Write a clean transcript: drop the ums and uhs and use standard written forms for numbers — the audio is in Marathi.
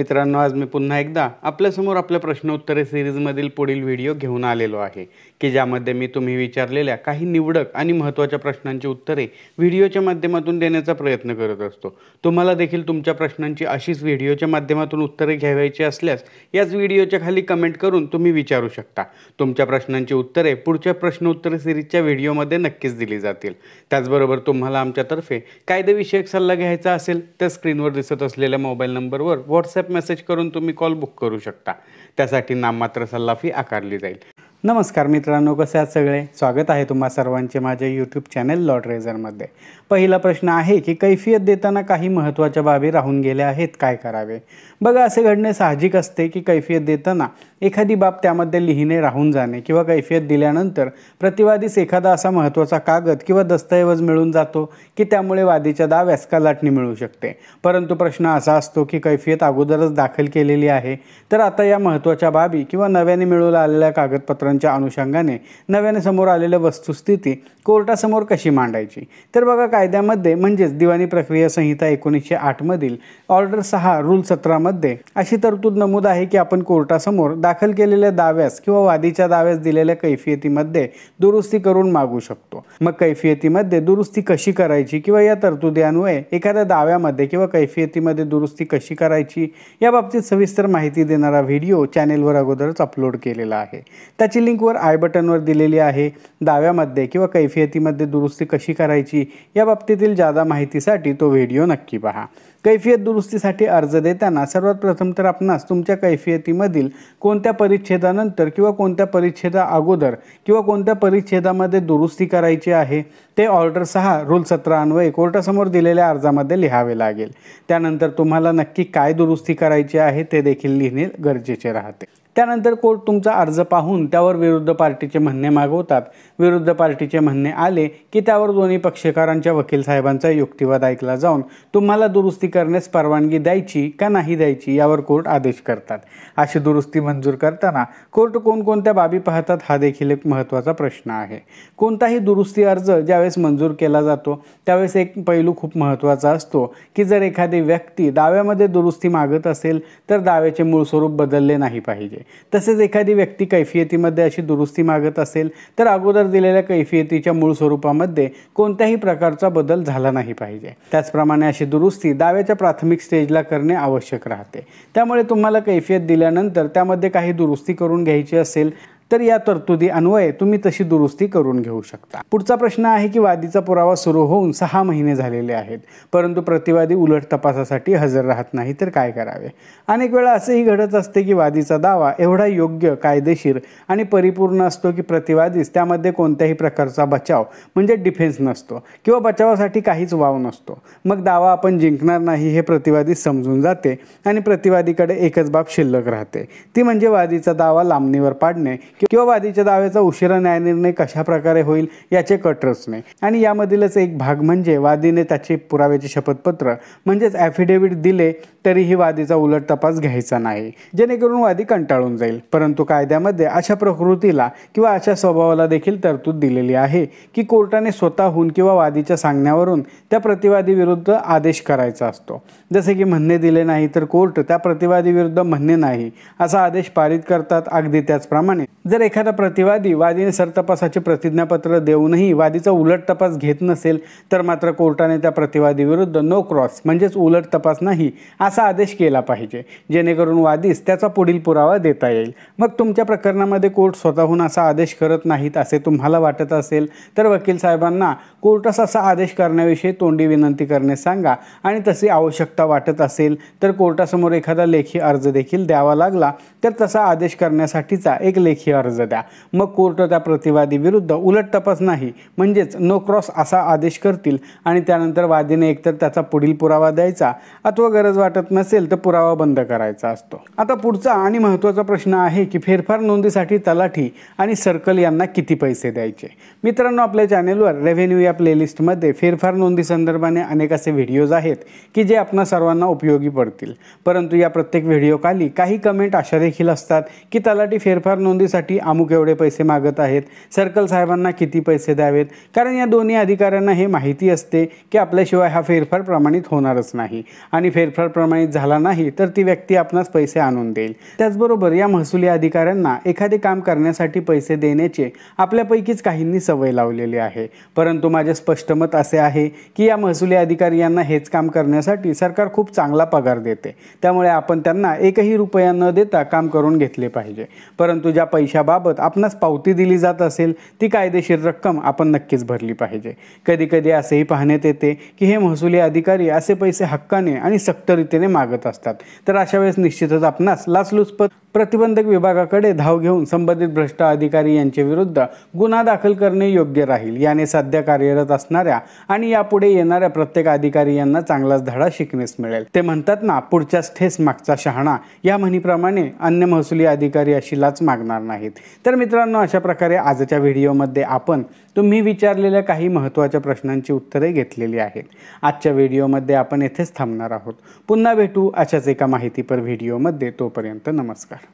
मित्रांनो, आज मी पुन्हा एकदा आपल्यासमोर आपल्या प्रश्न उत्तरे सिरीजमधील पुढील व्हिडिओ घेऊन आलेलो आहे की ज्यामध्ये मी तुम्ही विचारलेल्या काही निवडक आणि महत्त्वाच्या प्रश्नांची उत्तरे व्हिडिओच्या माध्यमातून देण्याचा प्रयत्न करत असतो। तुम्हाला देखील तुमच्या प्रश्नांची अशीच व्हिडिओच्या माध्यमातून उत्तरे घ्यायची असल्यास याच व्हिडिओच्या खाली कमेंट करून तुम्ही विचारू शकता। तुमच्या प्रश्नांची उत्तरे पुढच्या प्रश्न उत्तरे सिरीजच्या व्हिडिओमध्ये नक्कीच दिली जातील। त्याचबरोबर तुम्हाला आमच्यातर्फे कायदेविषयक सल्ला घ्यायचा असेल तर स्क्रीनवर दिसत असलेल्या मोबाईल नंबरवर व्हॉट्सॲप मेसेज करून तुम्ही कॉल बुक करू शकता। त्यासाठी नाममात्र सल्ला फी आकारली जाईल। नमस्कार मित्रांनो, कसे आहात सगळे? स्वागत आहे तुम्हा सर्वांचे माझ्या यूट्यूब चॅनल लॉ ट्रेझरमध्ये। पहिला प्रश्न आहे की कैफियत देताना काही महत्त्वाच्या बाबी राहून गेल्या आहेत, काय करावे? बघा, असे घडणे साहजिक असते की कैफियत देताना एखादी बाब त्यामध्ये लिहिणे राहून जाणे किंवा कैफियत दिल्यानंतर प्रतिवादीस एखादा असा महत्त्वाचा कागद किंवा दस्तऐवज मिळून जातो की त्यामुळे वादीच्या दाव्यास कलाटणी मिळू शकते। परंतु प्रश्न असा असतो की कैफियत अगोदरच दाखल केलेली आहे, तर आता या महत्त्वाच्या बाबी किंवा नव्याने मिळवून आलेल्या कागदपत्रांच्या अनुषंगाने नव्याने समोर आलेल्या वस्तुस्थिती कोर्टासमोर कशी मांडायची? तर बघा, कायद्यामध्ये म्हणजेच दिवाणी प्रक्रिया संहिता 1908 मधील ऑर्डर 6 रूल 17 मध्ये अशी तरतूद नमूद आहे की आपण कोर्टासमोर दाखल केलेल्या दाव्यास किंवा वादीच्या दाव्यास दिलेल्या कैफियतीमध्ये दुरुस्ती करून मागू शकतो। मग कैफियतीमध्ये दुरुस्ती कशी करायची किंवा या तरतुदीन्वये एखाद्या दाव्यामध्ये किंवा कैफियतीमध्ये दुरुस्ती कशी करायची याबाबतीत सविस्तर माहिती देणारा व्हिडिओ चॅनेलवर अगोदरच अपलोड केलेला आहे। त्याची लिंक वर आय बटनवर दिलेली आहे। दाव्यामध्ये किंवा कैफियतीमध्ये दुरुस्ती कशी करायची या बाबतीतील जादा माहितीसाठी तो व्हिडिओ नक्की पहा। कैफियत दुरुस्तीसाठी अर्ज देताना सर्वात प्रथम तर आपणास तुमच्या कैफियतीमधील कोणत्या परिच्छेदानंतर किंवा कोणत्या परिच्छेदा अगोदर किंवा कोणत्या परिच्छेदामध्ये दुरुस्ती करायची आहे ते ऑर्डर 6 रूल 17 अन्वये कोर्टासमोर दिलेल्या अर्जामध्ये लिहावे लागेल। त्यानंतर तुम्हाला नक्की काय दुरुस्ती करायची आहे ते देखील लिहिणे गरजेचे राहते। त्यानंतर कोर्ट तुमचा अर्ज पाहून त्यावर विरुद्ध पार्टीचे म्हणणे मागवतात। विरुद्ध पार्टीचे म्हणणे आले की त्यावर दोन्ही पक्षकारांच्या वकील साहेबांचा युक्तिवाद ऐकला जाऊन तुम्हाला दुरुस्ती करण्यास परवानगी द्यायची का नाही द्यायची यावर कोर्ट आदेश करतात। अशी दुरुस्ती मंजूर करताना कोर्ट कोणकोणत्या बाबी पाहतात हा देखील एक महत्त्वाचा प्रश्न आहे। कोणताही दुरुस्ती अर्ज ज्यावेळेस मंजूर केला जातो त्यावेळेस एक पैलू खूप महत्त्वाचा असतो की जर एखादी व्यक्ती दाव्यामध्ये दुरुस्ती मागत असेल तर दाव्याचे मूळ स्वरूप बदलले नाही पाहिजे। तसेच एखादी व्यक्ती कैफियतीमध्ये अशी दुरुस्ती मागत असेल तर अगोदर दिलेल्या कैफियतीच्या मूळ स्वरूपामध्ये कोणत्याही प्रकारचा बदल झाला नाही पाहिजे। त्याचप्रमाणे अशी दुरुस्ती दाव्याच्या प्राथमिक स्टेजला करणे आवश्यक राहते। त्यामुळे तुम्हाला कैफियत दिल्यानंतर त्यामध्ये काही दुरुस्ती करून घ्यायची असेल तर या तरतुदी अन्वये तुम्ही तशी दुरुस्ती करून घेऊ शकता। पुढचा प्रश्न आहे की वादीचा पुरावा सुरू होऊन 6 महिने झालेले आहेत परंतु प्रतिवादी उलट तपासासाठी हजर राहत नाही, तर काय करावे? अनेक वेळा असेही घडत असते की वादीचा दावा एवढा योग्य, कायदेशीर आणि परिपूर्ण असतो की प्रतिवादीस त्यामध्ये कोणत्याही प्रकारचा बचाव म्हणजे डिफेन्स नसतो किंवा बचावासाठी काहीच वाव नसतो। मग दावा आपण जिंकणार नाही हे प्रतिवादी समजून जाते आणि प्रतिवादीकडे एकच बाब शिल्लक राहते, ती म्हणजे वादीचा दावा लांबणीवर पाडणे किंवा वादीच्या दाव्याचा उशिरा न्यायनिर्णय कशा प्रकारे होईल याचे कट रचणे। आणि यामधीलच एक भाग म्हणजे वादीने त्याचे पुराव्याचे शपथपत्र म्हणजेच ॲफिडेव्हिट दिले तरीही वादीचा उलट तपास घ्यायचा नाही, जेणेकरून वादी कंटाळून जाईल। परंतु कायद्यामध्ये अशा प्रकृतीला किंवा अशा स्वभावाला देखील तरतूद दिलेली आहे की कोर्टाने स्वतःहून किंवा वादीच्या सांगण्यावरून त्या प्रतिवादी विरुद्ध आदेश करायचा असतो। जसे की म्हणणे दिले नाही तर कोर्ट त्या प्रतिवादी विरुद्ध म्हणणे नाही असा आदेश पारित करतात। अगदी त्याचप्रमाणे जर एखादा प्रतिवादी वादीने सरतपासाचे प्रतिज्ञापत्र देऊनही वादीचा उलट तपास घेत नसेल तर मात्र कोर्टाने त्या प्रतिवादी विरुद्ध नो क्रॉस म्हणजेच उलट तपास नाही असा आदेश केला पाहिजे, जेणेकरून वादीस त्याचा पुढील पुरावा देता येईल। मग तुमच्या प्रकरणामध्ये कोर्ट स्वतःहून असा आदेश करत नाहीत असे तुम्हाला वाटत असेल तर वकील साहेबांना कोर्टास असा आदेश करण्याविषयी तोंडी विनंती करण्यास सांगा आणि तशी आवश्यकता वाटत असेल तर कोर्टासमोर एखादा लेखी अर्ज देखील द्यावा लागला तर तसा आदेश करण्यासाठीचा एक लेखी अर्ज द्या। मग कोर्ट त्या प्रतिवादी विरुद्ध उलट तपास नाही म्हणजेच नो क्रॉस असा आदेश करतील आणि त्यानंतर वादीने एकतर त्याचा पुढील पुरावा द्यायचा अथवा गरज वाटत नसेल तर पुरावा बंद करायचा असतो। आता पुढचा आणि महत्त्वाचा प्रश्न आहे की फेरफार नोंदीसाठी तलाठी आणि सर्कल यांना किती पैसे द्यायचे? मित्रांनो, आपल्या चॅनेलवर रेव्हेन्यू या प्लेलिस्टमध्ये फेरफार नोंदी संदर्भाने अनेक असे व्हिडिओज आहेत की जे आपणा सर्वांना उपयोगी पडतील। परंतु या प्रत्येक व्हिडिओ खाली काही कमेंट अशा देखील असतात की तलाठी फेरफार नोंदीसाठी अमुक एवढे पैसे मागत आहेत, सर्कल साहेबांना किती पैसे द्यावेत, कारण या दोन्ही अधिकाऱ्यांना हे माहिती असते की आपल्याशिवाय हा फेरफार प्रमाणित होणारच नाही आणि फेरफार प्रमाणित झाला नाही तर ती व्यक्ती आपणास पैसे आणून देईल। त्याचबरोबर या महसुली अधिकाऱ्यांना एखादे काम करण्यासाठी पैसे देण्याचे आपल्यापैकीच काहींनी सवय लावलेली आहे, परंतु माझे स्पष्ट मत असे आहे की या महसुली अधिकारी यांना हेच काम करण्यासाठी सरकार खूप चांगला पगार देते, त्यामुळे आपण त्यांना एकही रुपया न देता काम करून घेतले पाहिजे। परंतु ज्या पैशाबाबत आपणास पावती दिली जात असेल ती कायदेशीर रक्कम आपण नक्कीच भरली पाहिजे। कधी कधी असेही पाहण्यात येते की हे महसुली अधिकारी असे पैसे हक्काने आणि सक्त रीतीने मागत असतात, तर अशा वेळेस निश्चितच आपणास लाचलुचपत प्रतिबंधक विभागाकडे धाव घेऊन संबंधित भ्रष्ट अधिकारी यांच्या विरुद्ध गुन्हा दाखल करणे योग्य राहील। याने सध्या कार्यरत असणाऱ्या आणि यापुढे येणाऱ्या प्रत्येक अधिकारी यांना चांगलाच धडा शिकण्यास मिळेल। ते म्हणतात ना, पुढच्याच ठेस मागचा शहाणा, या म्हणीप्रमाणे अन्य महसुली अधिकारी अशी लाच मागणार नाहीत। तर मित्रांनो, अशा प्रकारे आजच्या व्हिडिओमध्ये आपण तुम्ही विचारलेल्या काही महत्त्वाच्या प्रश्नांची उत्तरे घेतलेली आहेत। आजच्या व्हिडिओमध्ये आपण येथेच थांबणार आहोत। पुन्हा भेटू अशाच एका माहितीपर व्हिडिओमध्ये। तोपर्यंत नमस्कार।